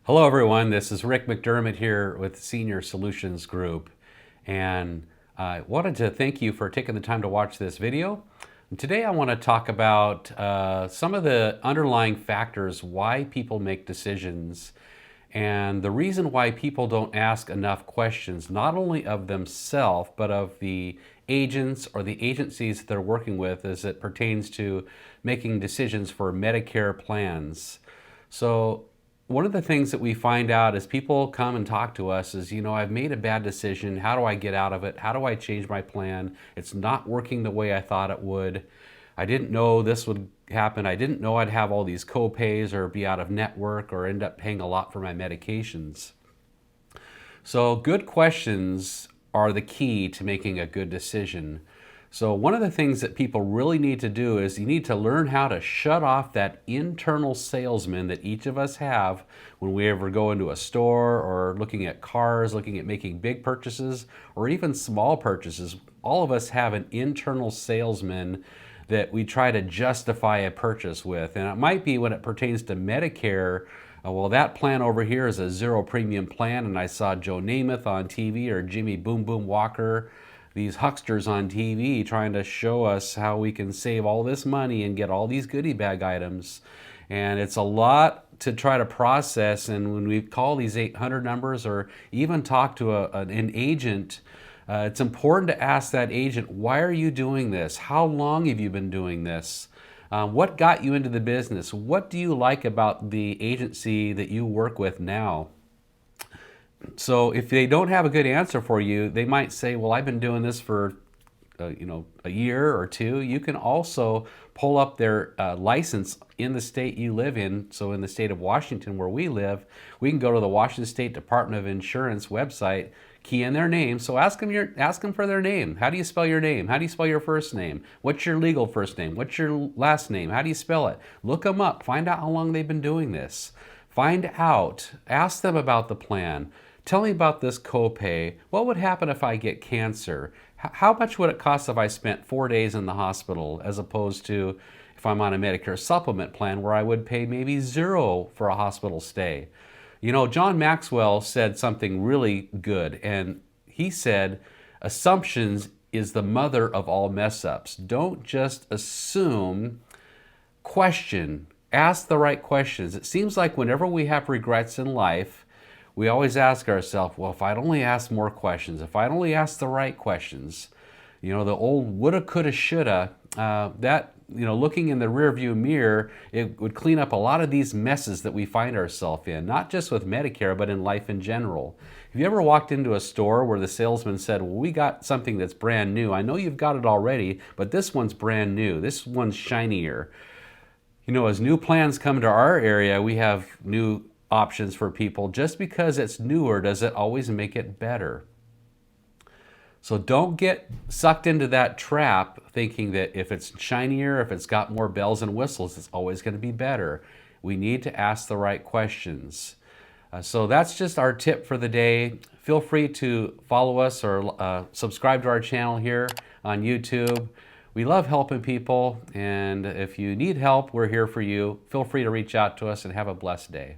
Hello everyone, this is Rick MacDermid here with Senior Solutions Group, and I wanted to thank you for taking the time to watch this video. And today I want to talk about some of the underlying factors why people make decisions and the reason why people don't ask enough questions, not only of themselves, but of the agents or the agencies that they're working with as it pertains to making decisions for Medicare plans. So one of the things that we find out as people come and talk to us is, I've made a bad decision. How do I get out of it? How do I change my plan? It's not working the way I thought it would. I didn't know this would happen. I didn't know I'd have all these co-pays or be out of network or end up paying a lot for my medications. So good questions are the key to making a good decision. So one of the things that people really need to do is you need to learn how to shut off that internal salesman that each of us have when we ever go into a store or looking at cars, looking at making big purchases or even small purchases. All of us have an internal salesman that we try to justify a purchase with. And it might be when it pertains to Medicare, well, that plan over here is a zero premium plan, and I saw Joe Namath on TV or Jimmy Boom Boom Walker, these hucksters on TV trying to show us how we can save all this money and get all these goodie bag items. And it's a lot to try to process, and when we call these 800 numbers or even talk to an agent, it's important to ask that agent, why are you doing this? How long have you been doing this? What got you into the business? What do you like about the agency that you work with now? So if they don't have a good answer for you, they might say, well, I've been doing this for a year or two. You can also pull up their license in the state you live in. So in the state of Washington where we live, we can go to the Washington State Department of Insurance website, key in their name. So ask them for their name. How do you spell your name? How do you spell your first name? What's your legal first name? What's your last name? How do you spell it? Look them up. Find out how long they've been doing this. Find out. Ask them about the plan. Tell me about this copay. What would happen if I get cancer? How much would it cost if I spent 4 days in the hospital as opposed to if I'm on a Medicare supplement plan where I would pay maybe zero for a hospital stay? John Maxwell said something really good, and he said, assumptions is the mother of all mess-ups. Don't just assume, question, ask the right questions. It seems like whenever we have regrets in life, we always ask ourselves, well, if I'd only asked more questions, if I'd only asked the right questions, the old woulda, coulda, shoulda, looking in the rearview mirror, it would clean up a lot of these messes that we find ourselves in, not just with Medicare, but in life in general. Have you ever walked into a store where the salesman said, well, we got something that's brand new. I know you've got it already, but this one's brand new. This one's shinier. As new plans come to our area, we have new options for people. Just because it's newer, does it always make it better? So don't get sucked into that trap thinking that if it's shinier, if it's got more bells and whistles, it's always going to be better. We need to ask the right questions. So that's just our tip for the day. Feel free to follow us or subscribe to our channel here on YouTube. We love helping people, and if you need help, we're here for you. Feel free to reach out to us and have a blessed day.